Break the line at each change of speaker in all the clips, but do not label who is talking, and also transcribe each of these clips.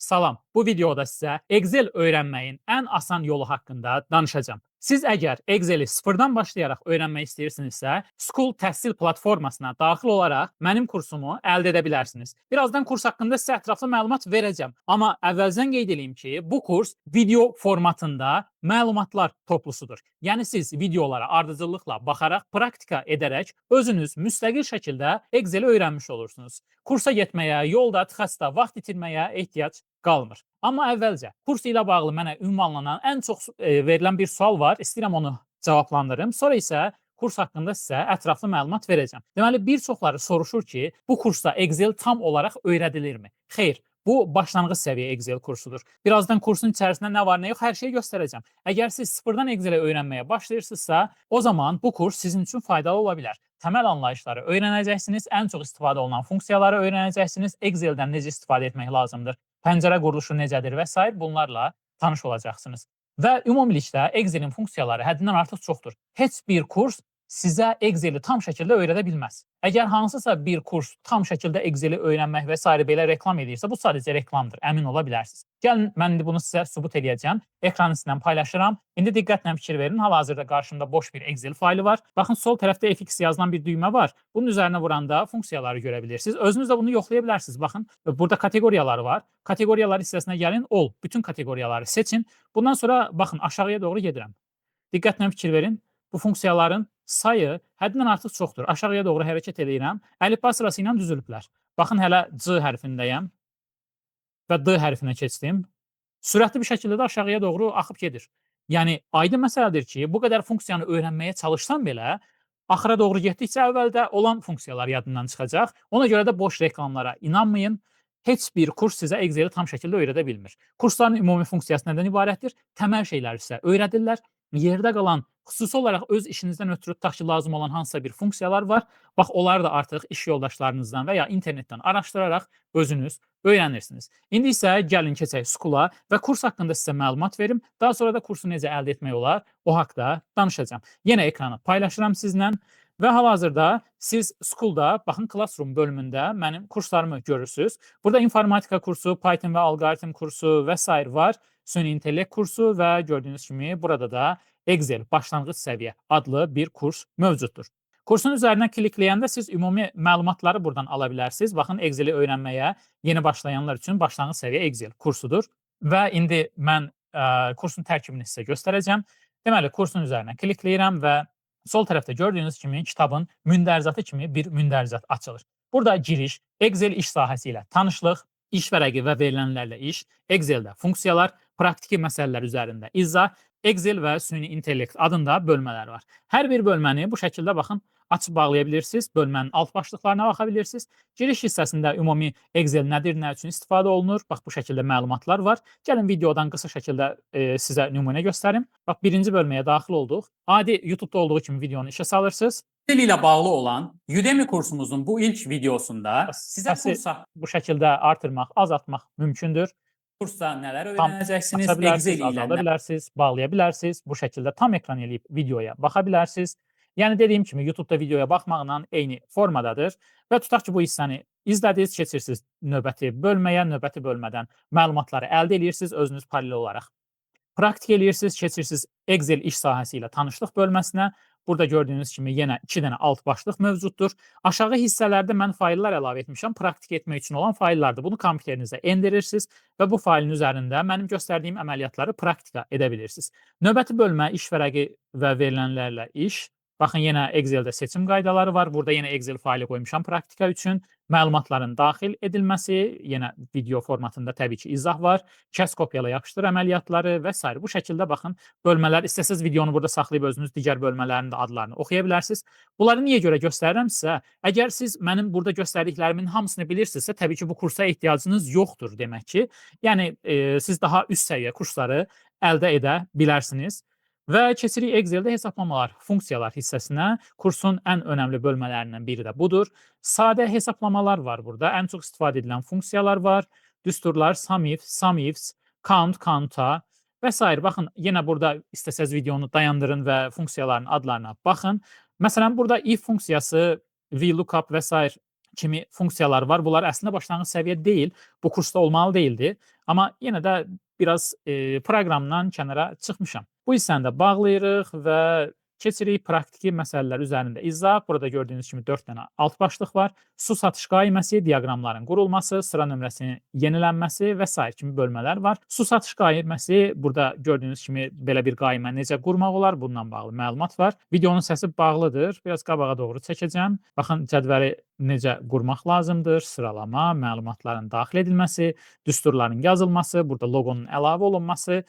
Salam, bu videoda sizə Excel öyrənməyin ən asan yolu haqqında danışacağam. Siz əgər Excel-i sıfırdan başlayaraq öyrənmək istəyirsinizsə, School təhsil platformasına daxil olaraq mənim kursumu əldə edə bilərsiniz. Birazdan kurs haqqında sizə ətraflı məlumat verəcəm. Amma əvvəlcədən qeyd edeyim ki, bu kurs video formatında məlumatlar toplusudur. Yəni siz videolara ardıcıllıqla baxaraq, praktika edərək özünüz müstəqil şəkildə Excel-i öyrənmiş olursunuz. Kursa getməyə, yolda, tıxacda vaxt itirməyə ehtiyac qalmır. Amma əvvəlcə kurs ilə bağlı mənə ünvanlanan ən çox verilən bir sual var. İstəyirəm onu cavablandırım. Sonra isə kurs haqqında sizə ətraflı məlumat verəcəm. Deməli, bir çoxları soruşur ki, bu kursda Excel tam olaraq öyrədilirmi? Xeyr, bu başlanğıc səviyyə Excel kursudur. Birazdan kursun içərisində nə var, nə yox, hər şeyi göstərəcəm. Əgər siz sıfırdan Excel-i öyrənməyə başlayırsınızsa, o zaman bu kurs sizin üçün faydalı ola bilər. Təməl anlayışları öyrənəcəksiniz, ən çox istifadə olunan funksiyaları öyrənəcəksiniz, Excel-dən necə istifadə etmək lazımdır, pəncərə quruluşu necədir və s. bunlarla tanış olacaqsınız. Və ümumilikdə Excel-in funksiyaları həddindən artıq çoxdur. Heç bir kurs sizə Excel-i tam şəkildə öyrədə bilməz. Əgər hansısa bir kurs tam şəkildə Excel-i öyrənmək və s. belə reklam edirsə, bu sadəcə reklamdır, əmin ola bilərsiniz. Gəlin, mən indi bunu sizə sübut edəcəm. Ekranı sizinlə paylaşıram. İndi diqqətlə fikir verin. Hal-hazırda qarşımda boş bir Excel faylı var. Baxın, sol tərəfdə FX yazılan bir düymə var. Bunun üzərinə vuranda funksiyaları görə bilirsiniz. Özünüz də bunu yoxlaya bilərsiniz. Baxın, burada kateqoriyaları var. Kateqoriyalar hissəsinə gəlin, bütün kateqoriyaları seçin. Bundan sonra baxın, aşağıya doğru gedirəm. Diqqətlə fikir verin. Bu funksiyaların sayı həddindən artıq çoxdur. Aşağıya doğru hərəkət edirəm. Əlifba sırası ilə düzülüblər. Baxın, hələ C hərfindəyəm və D hərfinə keçdim. Sürətli bir şəkildə də aşağıya doğru axıb gedir. Yəni, aydın məsələdir ki, bu qədər funksiyanı öyrənməyə çalışsam belə, axıra doğru getdikcə əvvəldə olan funksiyalar yadından çıxacaq. Ona görə də boş reklamlara inanmayın. Heç bir kurs sizə Excel-i tam şəkildə öyrədə bilmir. Kursların ümumi funksiyası nədən ibarətdir? Təməl şeylər sizə öyrədirlər. Yerdə qalan, xüsusi olaraq öz işinizdən ötürü tutaq ki, lazım olan hansısa bir funksiyalar var. Bax, onları da artıq iş yoldaşlarınızdan və ya internetdən araşdıraraq özünüz öyrənirsiniz. İndi isə gəlin keçək School-a və kurs haqqında sizə məlumat verim. Daha sonra da kursu necə əldə etmək olar, o haqda danışacağam. Yenə ekranı paylaşıram sizlə. Və hal-hazırda siz School-da, baxın, Classroom bölümündə mənim kurslarımı görürsünüz. Burada informatika kursu, Python və alqoritm kursu və s. var. Süni intellekt kursu və gördüyünüz kimi burada da Excel başlanğıc səviyyə adlı bir kurs mövcuddur. Kursun üzərinə klikləyəndə siz ümumi məlumatları buradan ala bilərsiniz. Baxın, Excel-i öyrənməyə yeni başlayanlar üçün başlanğıc səviyyə Excel kursudur. Və indi mən kursun tərkibini sizə göstərəcəm. Deməli, kursun üzərinə klikləyirəm və sol tərəfdə gördüyünüz kimi kitabın mündərizatı kimi bir mündərizat açılır. Burada giriş, Excel iş sahəsi ilə tanışlıq, iş vərəqi və verilənlərlə iş, Excel-də funksiyalar, praktiki məsələlər üzərində izah, Excel və süni intellekt adında bölmələr var. Hər bir bölməni bu şəkildə, baxın, açıb bağlaya bilirsiniz. Bölmənin alt başlıqlarına baxa bilirsiniz. Giriş hissəsində ümumi Excel nədir, nə üçün istifadə olunur? Bax, bu şəkildə məlumatlar var. Gəlin, videodan qısa şəkildə sizə nümunə göstərim. Bax, birinci bölməyə daxil olduq. Adi YouTube-da olduğu kimi videonu işə salırsınız. Dil ilə bağlı olan Udemy kursumuzun bu ilk videosunda sizə kursa bu şəkildə artırmaq, azaltmaq mümkündür. Kursda nələr öyrənəcəksiniz, Excel ilə azalda bilərsiniz, bağlaya bilərsiniz. Bu şəkildə tam ekran eləyib videoya baxa bilərsiniz. Yəni, dediyim kimi, YouTube-da videoya baxmaqla eyni formadadır. Və tutaq ki, bu hissəni izlədiniz, keçirsiniz növbəti bölməyə, növbəti bölmədən məlumatları əldə edirsiniz özünüz paralel olaraq. Praktik edirsiniz, keçirsiniz Excel iş sahəsi ilə tanışlıq bölməsinə. Burada gördüyünüz kimi yenə 2 dənə alt başlıq mövcuddur. Aşağı hissələrdə mən fayllar əlavə etmişəm. Praktik etmək üçün olan fayllardır. Bunu kompüterinizə endirirsiniz və bu faylın üzərində mənim göstərdiyim əməliyyatları praktika edə bilirsiniz. Növbəti bölmə iş vərəqi və verilənlərlə iş. Baxın, yenə Excel-də seçim qaydaları var. Burada yenə Excel faylı qoymuşam praktika üçün. Məlumatların daxil edilməsi, yenə video formatında təbii ki, izah var. Kəs, kopyala, yapışdır əməliyyatları və s. Bu şəkildə, baxın, bölmələr, istəsəz videonu burada saxlayıb özünüz digər bölmələrin də adlarını oxuya bilərsiniz. Bunları niyə görə göstərirəm sizə? Əgər siz mənim burada göstərdiklərimin hamısını bilirsinizsə, təbii ki, bu kursa ehtiyacınız yoxdur demək ki. Yəni, siz daha üst səviyyə kursları əldə edə bilərsiniz. Və keçirik Excel-də hesablamalar, funksiyalar hissəsinə. Kursun ən önəmli bölmələrindən biri də budur. Sadə hesablamalar var burada. Ən çox istifadə edilən funksiyalar var. Düsturlar, SUMIF, SUMIFS, count, counta və s. Baxın, yenə burada istəsəz videonu dayandırın və funksiyaların adlarına baxın. Məsələn, burada if funksiyası, VLOOKUP və s. kimi funksiyalar var. Bunlar əslində başlanğıc səviyyə deyil. Bu kursda olmalı deyildi. Amma yenə də biraz proqramdan kənara çıxmışam. Bu hissəni də bağlayırıq və keçirik praktiki məsələlər üzərində izah. Burada gördüyünüz kimi 4 dənə alt başlıq var. Su satış qaiməsi, diaqramların qurulması, sıra nömrəsinin yenilənməsi və sair kimi bölmələr var. Su satış qaiməsi, burada gördüyünüz kimi belə bir qaimə necə qurmaq olar, bununla bağlı məlumat var. Videonun səsi bağlıdır. Biraz qabağa doğru çəkəcəm. Baxın, cədvəli necə qurmaq lazımdır, sıralama, məlumatların daxil edilməsi, düsturların yazılması, burada loqonun əlavə olunması,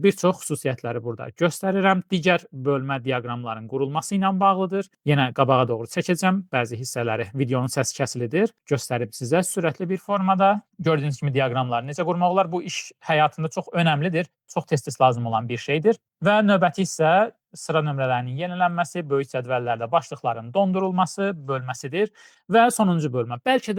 bir çox xüsusiyyətləri burada göstərirəm. Digər bölmə diaqramların qurulması ilə bağlıdır. Yenə qabağa doğru çəkəcəm. Bəzi hissələri videonun səsi kəsilidir. Göstərib sizə sürətli bir formada. Gördüyünüz kimi diaqramları necə qurmaq olar? Bu iş həyatında çox önəmlidir. Çox tez-tez lazım olan bir şeydir. Və növbəti isə sıra nömrələrinin yenilənməsi, böyük cədvəllərdə başlıqların dondurulması bölməsidir və sonuncu bölmə. Bəlkə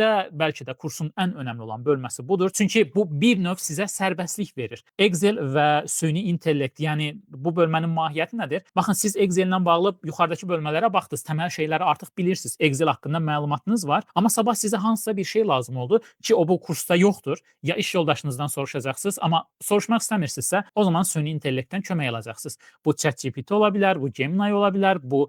də kursun ən önəmli olan bölməsi budur. Çünki bu bir növ sizə sərbəstlik verir. Excel və süni intellekt, yəni bu bölmənin mahiyyəti nədir? Baxın, siz Excel ilə bağlı yuxarıdakı bölmələrə baxdınız, təməl şeyləri artıq bilirsiniz. Excel haqqında məlumatınız var, amma sabah sizə hansısa bir şey lazım oldu ki, o bu kursda yoxdur. Ya iş yoldaşınızdan soruşacaqsınız, amma soruşmaq istəmirsinizsə, o zaman süni intellektdən kömək alacaqsınız. Bu ChatGPT ola bilər, bu Gemini ola bilər, bu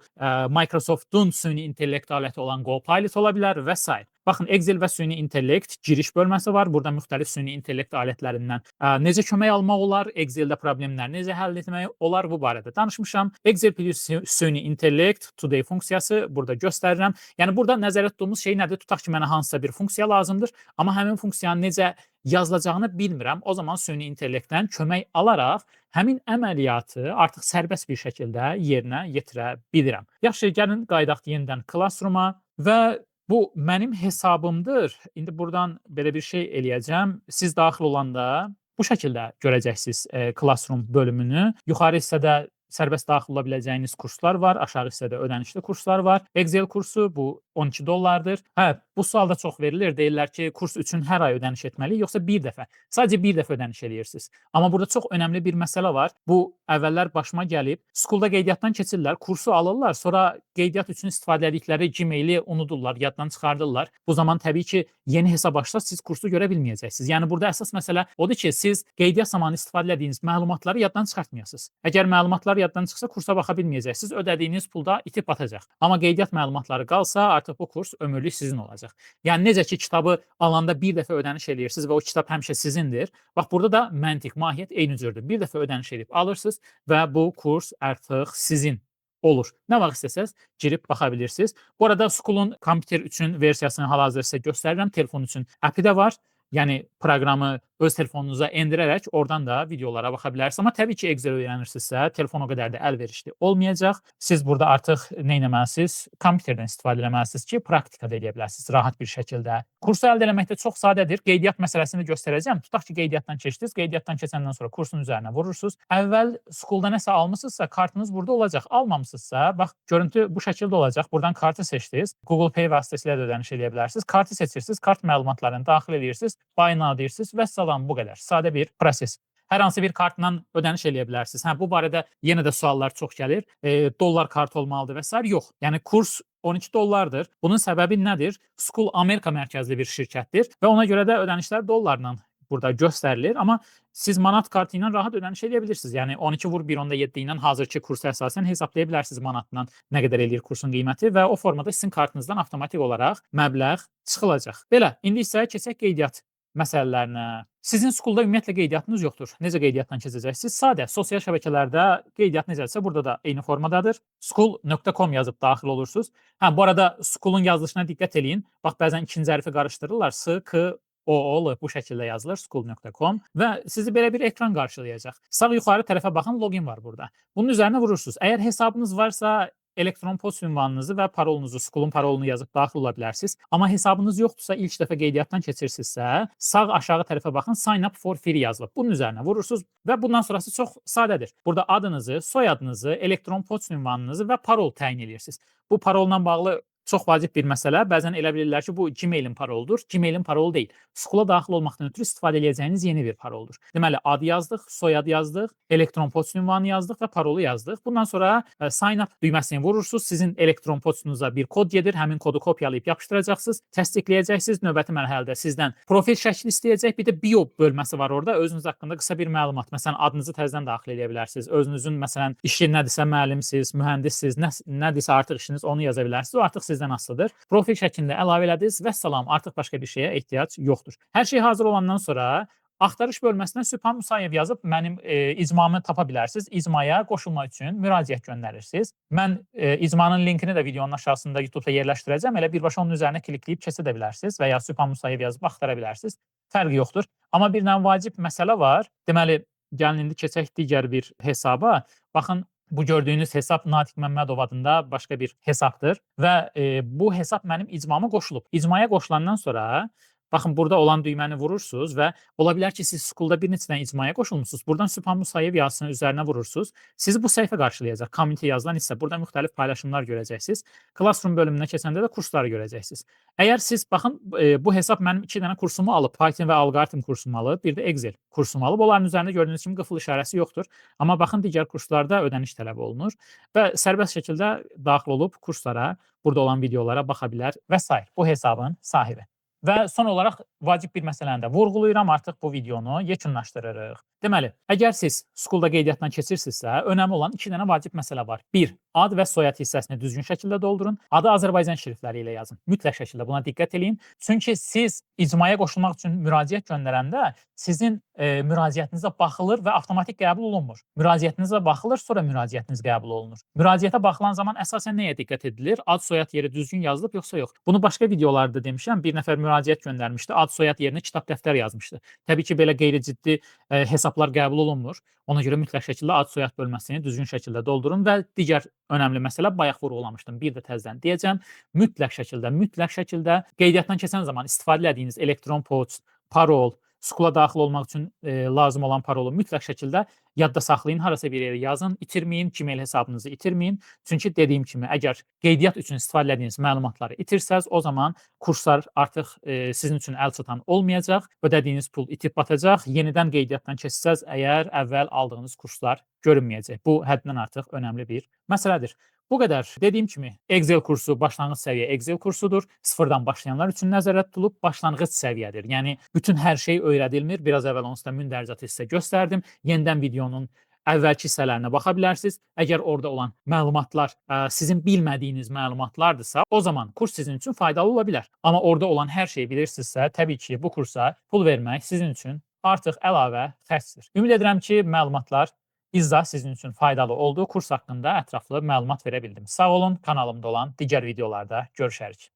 Microsoft'un süni intellekt aləti olan Copilot ola bilər və s. Baxın, Excel və süni intellekt giriş bölməsi var. Burada müxtəlif süni intellekt alətlərindən necə kömək almaq olar, Exceldə problemləri necə həll etmək olar, bu barədə danışmışam. Excel plus süni intellekt today funksiyası burada göstərirəm. Yəni burada nəzərdə tutduğumuz şey nədir? Tutaq ki, mənə hansısa bir funksiya lazımdır, amma həmin funksiyanın necə yazılacağını bilmirəm. O zaman süni intellektdən kömək alaraq həmin əməliyyatı artıq sərbəst bir şəkildə yerinə yetirə bilirəm. Yaxşı, gəlin qaydaq yenidən Classroom-a və bu mənim hesabımdır. İndi buradan belə bir şey eləyəcəm. Siz daxil olanda bu şəkildə görəcəksiniz Classroom bölümünü. Yuxarı hissədə sərbəst daxil ola biləcəyiniz kurslar var, aşağı hissədə ödənişli kurslar var. Excel kursu bu $12. Bu sualda çox verilir. Deyirlər ki, kurs üçün hər ay ödəniş etməliyik, yoxsa bir dəfə? Sadəcə bir dəfə ödəniş edirsiniz. Amma burada çox önəmli bir məsələ var. Bu əvvəllər başıma gəlib. Skulda qeydiyyatdan keçirlər, kursu alırlar, sonra qeydiyyat üçün istifadə etdikləri Gmail-i unudurlar, yaddan çıxardırlar. Bu zaman təbii ki, yeni hesab açsa siz kursu görə bilməyəcəksiniz. Yəni burada əsas məsələ odur ki, siz qeydiyyat zamanı istifadə etdiyiniz məlumatları yaddan çıxartmayasınız. Əgər məlumatlar yaddan çıxsa kursa baxa bilməyəcəksiniz, ödədiyiniz pulda itib batacaq. Amma qeydiyyat məlumatları qalsa, artıq bu kurs ömürlük sizin olacaq. Yəni necə ki, kitabı alanda bir dəfə ödəniş edirsiniz və o kitab həmişə sizindir. Bax, burada da məntiq, mahiyyət eyni cürdür. Bir dəfə ödəniş edib alırsınız və bu kurs artıq sizin olur. Nə vaxt istəsəz girib baxa bilirsiniz. Bu arada School'un kompüter üçün versiyasını hal-hazırda sizə göstərirəm. Telefon üçün əpi də var. Yəni proqramı öz telefonunuza endirərək oradan da videolara baxa bilərsiniz. Amma təbii ki, Excel öyrənirsinizsə, telefon o qədər də əlverişli olmayacaq. Siz burada artıq nə etməlisiniz? Kompüterdən istifadə etməlisiniz ki, praktikada edə bilərsiniz rahat bir şəkildə. Kursu əldə etməkdə çox sadədir. Qeydiyyat məsələsini göstərəcəm. Tutaq ki, qeydiyyatdan keçdiniz. Qeydiyyatdan keçəndən sonra kursun üzərinə vurursunuz. Əvvəl School'da nəsə almısınızsa, kartınız burada olacaq. Almamısınızsa, bax, görüntü bu şəkildə olacaq. Buradan kartı seçdiniz. Google Pay vasitəsilə də ödəniş edə bilərsiniz. Kartı seçirsiniz, kart məlumatlarını daxil edirsiniz, buy now deyirsiniz və salam, bu qədər. Sadə bir proses. Hər hansı bir kartla ödəniş eləyə bilərsiniz. Bu barədə yenə də suallar çox gəlir. Dollar kartı olmalıdır və s. Yox. Yəni kurs $12. Bunun səbəbi nədir? School Amerika mərkəzli bir şirkətdir və ona görə də ödənişlər dollarla burada göstərilir. Amma siz manat kartı ilə rahat ödəniş edə bilirsiniz. Yəni 12/1.7 ilə hazırki kursu əsasən hesablaya bilərsiniz manatla nə qədər eləyir kursun qiyməti və o formada sizin kartınızdan avtomatik olaraq məbləğ çıxılacaq. Belə, indi isə keçək qeydiyyat məsələlərinə. Sizin School'da ümumiyyətlə qeydiyyatınız yoxdur. Necə qeydiyyatdan keçəcəksiniz? Sadə, sosial şəbəkələrdə qeydiyyat necədirsə, burada da eyni formadadır. School.com yazıb daxil olursunuz. Bu arada School'un yazılışına diqqət eləyin. Bax, bəzən ikinci hərfi qarışdırırlar. S-K-O-O-L bu şəkildə yazılır, school.com və sizi belə bir ekran qarşılayacaq. Sağ yuxarı tərəfə baxın, login var burada. Bunun üzərinə vurursunuz. Əgər hesabınız varsa, elektron poçt ünvanınızı və parolunuzu, School'un parolunu yazıb daxil ola bilərsiniz. Amma hesabınız yoxdursa, ilk dəfə qeydiyyatdan keçirsinizsə, sağ aşağı tərəfə baxın, sign up for free yazılıb. Bunun üzərinə vurursunuz və bundan sonrası çox sadədir. Burada adınızı, soyadınızı, elektron poçt ünvanınızı və parol təyin edirsiniz. Bu parolla bağlı çox vacib bir məsələ. Bəzən elə bilirlər ki, bu Gmail-in paroludur. Gmail-in parolu deyil. School-a daxil olmaqdan ötürü istifadə edəcəyiniz yeni bir paroldur. Deməli, adı yazdıq, soyad yazdıq, elektron poçt ünvanı yazdıq və parolu yazdıq. Bundan sonra sign up düyməsini vurursunuz. Sizin elektron poçtunuza bir kod gedir. Həmin kodu kopyalayıb yapışdıracaqsınız, təsdiqləyəcəksiniz. Növbəti mərhələdə sizdən profil şəkli istəyəcək. Bir də bio bölməsi var orada. Özünüz haqqında qısa bir məlumat. Məsələn, adınızı təzədən daxil edə bilərsiniz. Özünüzün məsələn işi nədirsə, müəllimsiniz, mühəndissiniz, nədirsə artıq işiniz onu yaza bilərsiniz. O artıq sizdən asılıdır. Profil şəklində əlavə elədiniz və salam. Artıq başqa bir şeyə ehtiyac yoxdur. Hər şey hazır olandan sonra axtarış bölməsinə Sübhan Musayev yazıb mənim icmamı tapa bilərsiniz. İcmaya qoşulmaq üçün müraciət göndərirsiniz. Mən icmanın linkini də videonun aşağısında YouTube-da yerləşdirəcəm. Elə birbaşa onun üzərinə klikləyib keçə də bilərsiniz və ya Sübhan Musayev yazıb axtara bilərsiniz. Fərqi yoxdur. Amma bir dənə vacib məsələ var. Deməli, gəlin indi keçək digər bir hesaba. Baxın, bu gördüyünüz hesab Natiq Məmmədov adında başqa bir hesabdır və bu hesab mənim icmama qoşulub. İcmaya qoşulandan sonra baxın, burada olan düyməni vurursunuz və ola bilər ki, siz School-da bir neçə dənə icmaya qoşulmusunuz. Buradan Sübhan Musayev yazısının üzərinə vurursunuz. Sizi bu səhifə qarşılayacaq. Community yazılan hissə. Burada müxtəlif paylaşımlar görəcəksiniz. Classroom bölümünə keçəndə də kursları görəcəksiniz. Əgər siz baxın, bu hesab mənim 2 dənə kursumu alıb. Python və alqoritm kursumu alıb, bir də Excel kursumu alıb. Onların üzərində gördüyünüz kimi qıfıl işarəsi yoxdur. Amma baxın, digər kurslarda ödəniş tələb olunur və sərbəst şəkildə daxil olub kurslara, burada olan videolara baxa bilər və s. Bu hesabın sahibi. Və son olaraq vacib bir məsələni də vurğulayıram, artıq bu videonu yekunlaşdırırıq. Deməli, əgər siz School-da qeydiyyatdan keçirsinizsə, önəmli olan 2 dənə vacib məsələ var. 1. Ad və soyad hissəsini düzgün şəkildə doldurun. Adı Azərbaycan şriftləri ilə yazın. Mütləq şəkildə buna diqqət eləyin. Çünki siz icmaya qoşulmaq üçün müraciət göndərəndə sizin müraciətinizə baxılır və avtomatik qəbul olunmur. Müraciətinizə baxılır, sonra müraciətiniz qəbul olunur. Müraciətə baxılan zaman əsasən nəyə diqqət edilir? Ad, soyad yeri düzgün yazılıb yoxsa yox? Bunu başqa videolarda demişəm. Bir nəfər müraciət göndərmişdi. Ad, soyad yerinə kitab, dəftər yazmışdı. Təbii ki, belə qeyri-ciddi hesablar qəbul olunmur. Ona görə mütləq şəkildə ad, soyad bölməsini düzgün şəkildə doldurun və digər önəmli məsələ bayaq vurğulamışdım. Bir də təzədən deyəcəm. Mütləq şəkildə qeydiyyatdan keçən zaman istifadə etdiyiniz elektron poçt, parol, School-a daxil olmaq üçün lazım olan parolu mütləq şəkildə yadda saxlayın, harasa bir yerə yazın, itirməyin, Gmail hesabınızı itirməyin. Çünki dediyim kimi, əgər qeydiyyat üçün istifadə etdiyiniz məlumatları itirsəz, o zaman kurslar artıq sizin üçün əl çatan olmayacaq, ödədiyiniz pul itib batacaq, yenidən qeydiyyatdan keçsəz, əgər əvvəl aldığınız kurslar görünməyəcək. Bu həddindən artıq önəmli bir məsələdir. Bu qədər. Dediyim kimi, Excel kursu başlanğıc səviyyə Excel kursudur. Sıfırdan başlayanlar üçün nəzərdə tutulub başlanğıc səviyyədir. Yəni bütün hər şey öyrədilmir. Biraz əvvəl onsuz da mündəricat hissə göstərdim. Yenidən videonun əvvəlki hissələrinə baxa bilərsiniz. Əgər orada olan məlumatlar sizin bilmədiyiniz məlumatlardırsa, o zaman kurs sizin üçün faydalı ola bilər. Amma orada olan hər şeyi bilirsinizsə, təbii ki, bu kursa pul vermək sizin üçün artıq əlavə xərcdir. Ümid edirəm ki, məlumatlar İzah sizin üçün faydalı oldu. Kurs haqqında ətraflı məlumat verə bildim. Sağ olun, kanalımda olan digər videolarda görüşərik.